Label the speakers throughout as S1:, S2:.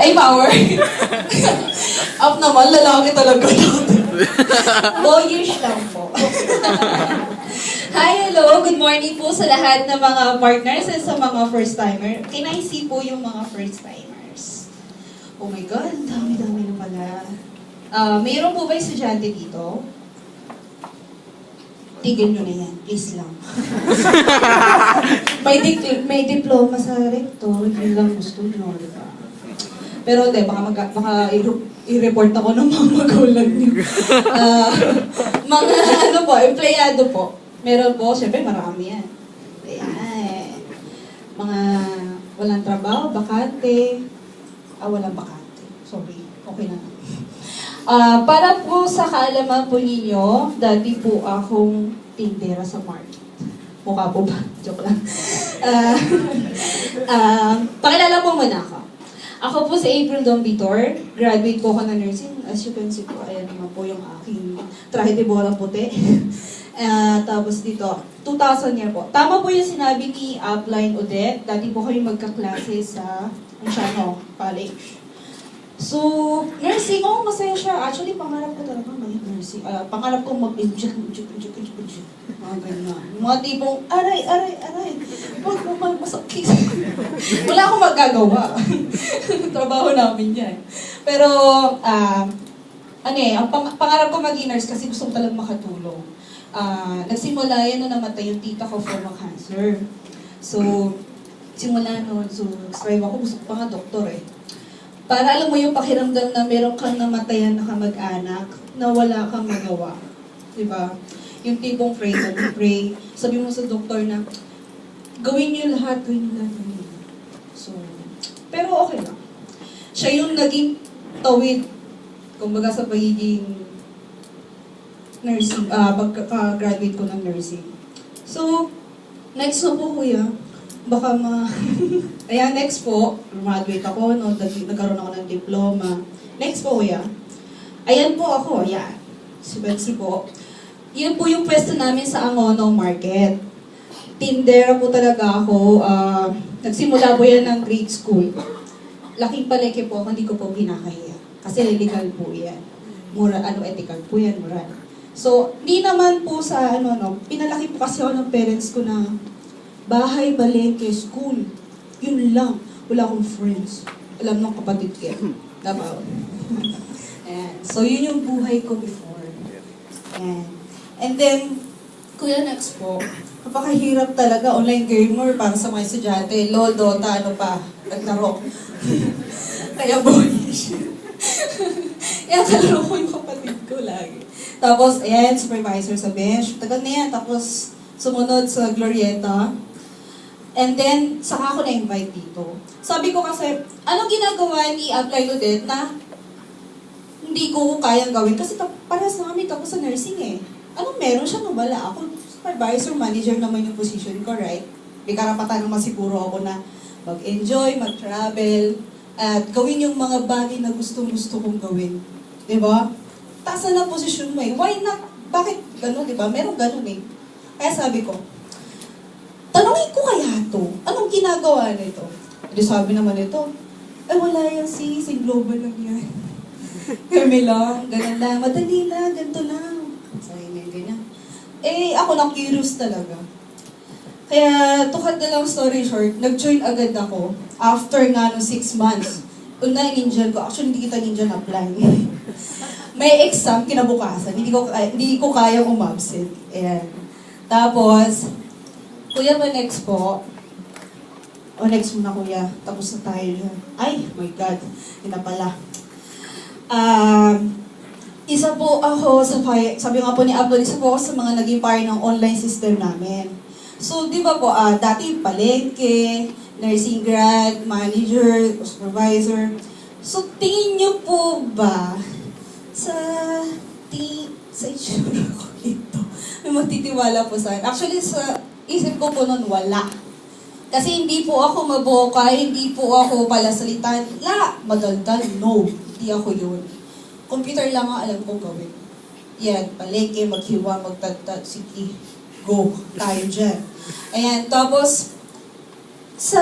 S1: Ay, power. Up naman, lalaki talaga yun. Boyish lang po. Hi, hello. Good morning po sa lahat ng mga partners and sa mga first-timer. Can I see po yung mga first-timers? Oh my God, ang dami-dami na pala. Mayroon po ba estudyante dito? Tigil nyo na yan, please lang. may diploma sa rector, yun lang gusto nyo, di ba? Pero hindi, baka i-report ako ng mga magulang niyo. Mga ano po, empleyado po. Meron po, syempre marami yan. Ayan. Mga walang trabaho, bakante. Walang bakante. Sorry, okay na. Para po sa kaalaman po ninyo, dati po akong tindera sa market. Mukha po ba? Joke lang. Pakilala po muna ako. Ako po si April Dombitor. Graduate po ako ng nursing. As you can see po, ayan naman po yung aking trahe de bola puti. Tapos dito, 2000 year po. Tama po yung sinabi ni Upline Odette. Dati po kami magkaklase sa College. So, nursing, masaya siya. Actually, pangarap ko talaga may nursing. Pangarap ko mag-inject. Mga ganyan. Mga tipong, aray. Huwag mo masakit. Wala akong magagawa. Trabaho namin yan. Pero, ang pangarap ko maging nurse kasi gusto ko talagang makatulong. Nagsimula yan nung namatay yung tita ko from a cancer. So, simula noon, strive ako, gusto ko pa nga doktor eh. Para alam mo yung pakiramdam na meron kang namatayan na kamag-anak na wala kang magawa. Diba? Yung tipong pray. Sabi mo sa doktor na, gawin niyo lahat. So, pero okay lang. Siya yung naging tawid, kumbaga sa pagiging nursing, pagka-graduate ko ng nursing. So, next na po kuya. Baka Ayan, next po, graduate ako, nagkaroon ako ng diploma. Next po, kuya. Ayan po ako, ayan. Si Betsy po. Yun po yung pwesto namin sa Angono Market. Tindera po talaga ako. Nagsimula po yan ng grade school. Laking palengke po ako, hindi ko po kinakahiya. Kasi legal po yan. Ethical po yan, moral. So, hindi naman po sa pinalaki po kasi ako ng parents ko na bahay, palengke, school. Yun lang. Wala akong friends. Alam ng kapatid ko. Davao. Ayan. So, yun yung buhay ko before. Ayan. And then, kuya, next po. Napakahirap talaga. Online gamer para sa mga estudyante. LOL, Dota, naglaro. Kaya boyish. Kaya kalaro ko yung kapatid ko lagi. Tapos, ayan, supervisor sa bench. Tagal na yan. Tapos, sumunod sa Glorieta. And then, saka ako na-invite dito. Sabi ko kasi, anong ginagawa ni Upline Odette na hindi ko kayang gawin? Kasi parehas na kami tapos sa nursing eh. Anong meron siya nung wala? Ako, supervisor, manager naman yung position ko, right? May karapatan naman siguro ako na mag-enjoy, mag-travel, at gawin yung mga bagay na gusto kong gawin. Diba? Taas na posisyon mo eh. Why not? Bakit gano'n, diba? Meron gano'n eh. Kaya sabi ko, tanungin ko kaya to, anong ginagawa nito? Hindi sabi naman ito, wala yan sis, global lang yan. Kami lang, ganun lang, madali lang, ganito lang. Sabi nga, ganyan. Ako na curious talaga. Kaya, to cut the long story short, nag-join agad ako after nga no 6 months. Una, ninjan ko, actually hindi kita ninjan apply. May exam kinabukasan, hindi ko kayang umabsent. Ayan. Tapos, kuya ba next po? Next muna kuya. Tapos na tayo. Ay, my God. Yun na pala. Isa po ako sabi nga po ni Upload, isa po ako sa mga naging part ng online system namin. So, di ba po, dati palengke, nursing grad, manager, supervisor. So, tingin niyo po ba sa itsura ko ito? May matitiwala po sa akin. Actually, sa isip ko po nun, wala. Kasi hindi po ako maboka, hindi po ako palasalitan. Madaldal, no. Hindi ako yun. Computer lang ang alam kong gawin. Yan, palengke, maghiwa, magtagtag, sige, go, tayo dyan. Ayan, tapos, sa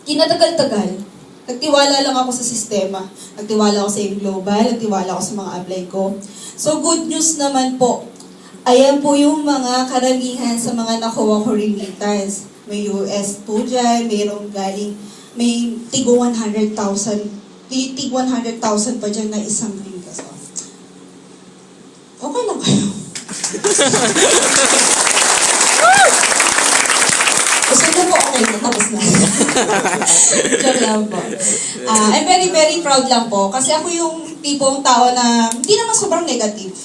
S1: kinatagal-tagal, Nagtiwala lang ako sa sistema. Nagtiwala ako sa yung global, nagtiwala ako sa mga apply ko. So good news naman po. Ayan po yung mga karamihan sa mga nakuha ko remittance. May US po dyan, mayroong galing, may tigo 100,000, tig 100,000 pa dyan na isang linggo. So, okay lang kayo. Gusto niyo po, okay na, tapos na. Joke lang po. I'm very, very proud lang po. Kasi ako yung tipong tao na hindi naman sobrang negative.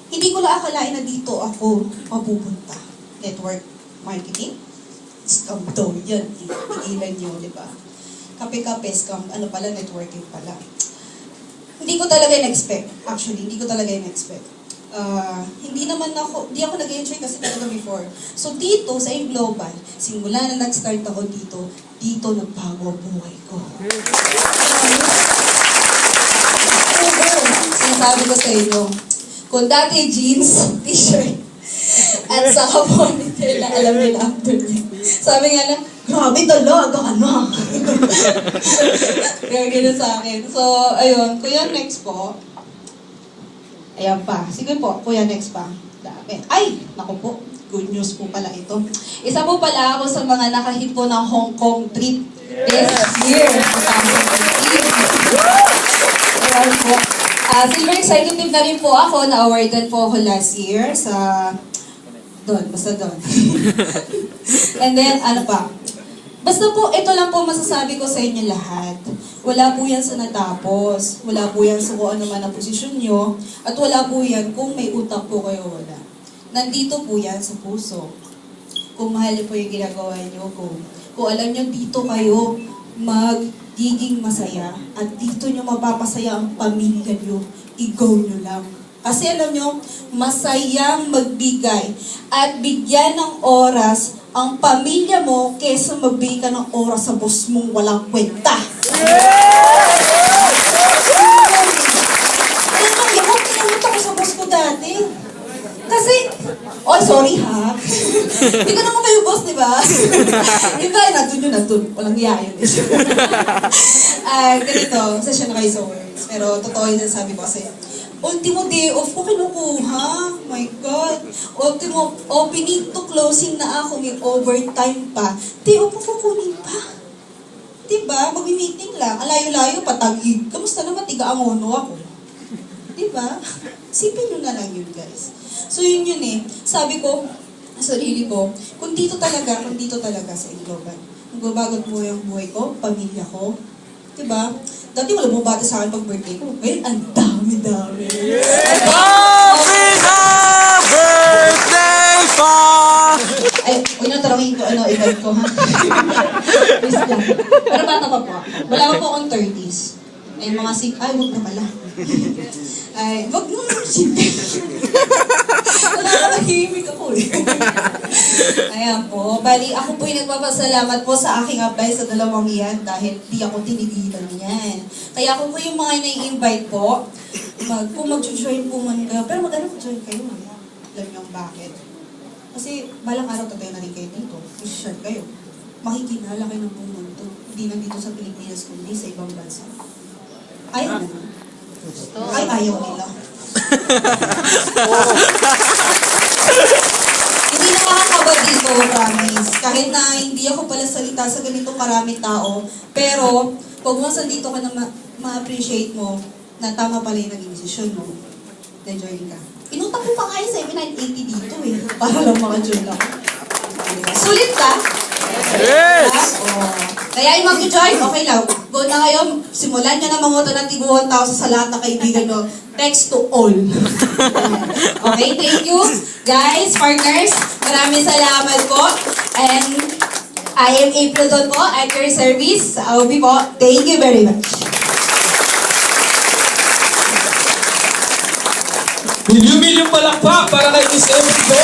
S1: Hindi ko lang akalain na dito ako mapupunta. Network marketing? Scam daw yan. Igilan nyo, di ba? Kape-kape, scam. Ano pala, networking pala. Hindi ko talaga in-expect. Actually, hindi ko talaga in-expect. Hindi ako nag-enjoy kasi talaga before. So dito, sa global, simula na nag-start ako dito nagbago ang buhay ko. Sinasabi ko sa inyo, kung dati jeans, t-shirt, at saka ponytail na alam nila after me. Sabi nga na, grabe dalaga ka na. Kaya gano'n sa akin. So, ayun, kuya next po. Ayan pa. Sige po, kuya, next pa. Dami. Ay! Naku po. Good news po pala ito. Isa po pala ako sa mga nakahit po ng Hong Kong trip this year. Ayan po. Silver executive na rin po ako. Na-awardan po ako last year sa... basta doon. And then, ano pa? Basta po, ito lang po masasabi ko sa inyo lahat. Wala po yan sa natapos. Wala po yan sa kung ano man ang posisyon nyo. At wala po yan kung may utak po kayo wala. Nandito po yan sa puso. Kung mahal po yung ginagawa nyo, kung alam nyo dito kayo magiging masaya at dito nyo mapapasaya ang pamilya nyo, i-go nyo lang. Kasi alam nyo, masayang magbigay at bigyan ng oras ang pamilya mo kesa magbigay ka ng oras sa boss mong walang kwenta. Alam mo, ako pinamit ako sa boss ko dati. Kasi, oh, sorry ha. Hindi ko naman kayo boss, di ba? Iba, nandun. Walang iya yun. Ganito, session na kayo sa words. Pero totoo yun sabi ko kasi, ultimo day off ko kinukuha. My God. Ultimo opening to closing na ako. May overtime pa. Day off ko kukunin pa. Diba? Mag-meeting lang. Alayo-layo, patagig. Kamusta naman? Tiga-angono ako. Diba? Sipin nyo na lang yun, guys. So yun eh. Sabi ko, sarili ko, kung dito talaga sa global. Magbabagot mo yung buhay ko, pamilya ko. Diba? Dati wala bumabati sa akin pag birthday ko. Ngayon, ang dami-dami.
S2: Happy birthday pa!
S1: Ay, huwag nyo tarangin ko, event ko, ha? Please lang. Pero bata pa po ako. Wala pa po akong 30s. Ay, mga ay, huwag na pala. Ay, huwag mo naman sipin. Nakakahimik ako eh. Ayan po. Bali, ako po yung nagpapasalamat po sa aking apply sa 2 yan dahil di ako tinigilan yan. Kaya ako po yung mga nai-invite po, kung mag-join po man kayo, pero mag-ano join kayo. Alam niyo bakit? Kasi balang araw tatayo na rin kayo dito. I-share kayo. Makikilala kayo ng buong mundo. Hindi lang dito sa Pilipinas, kundi sa ibang bansa. Ay, ano? Ay, ayaw nila. Hindi na makakaba dito, promise. Kahit na hindi ako pala salita sa ganito karaming tao, pero pag dito ka na ma-appreciate mo na tama pala yung naging desisyon mo, na-join ka. Inutak ko pa kayo 780 dito eh, para lang maka-join ako. Sulit ka?
S2: Yes!
S1: Oh. Kaya yung mag-join, okay lang. Go na kayo, simulan nyo na manguto ng tiguan tao sa lahat ng kaibigan nyo. Text to all. Okay, thank you. Guys, partners, maraming salamat po. And I am April Don po, at your service sa AOB po. Thank you very much.
S3: Million palakpak para kay Miss Emily.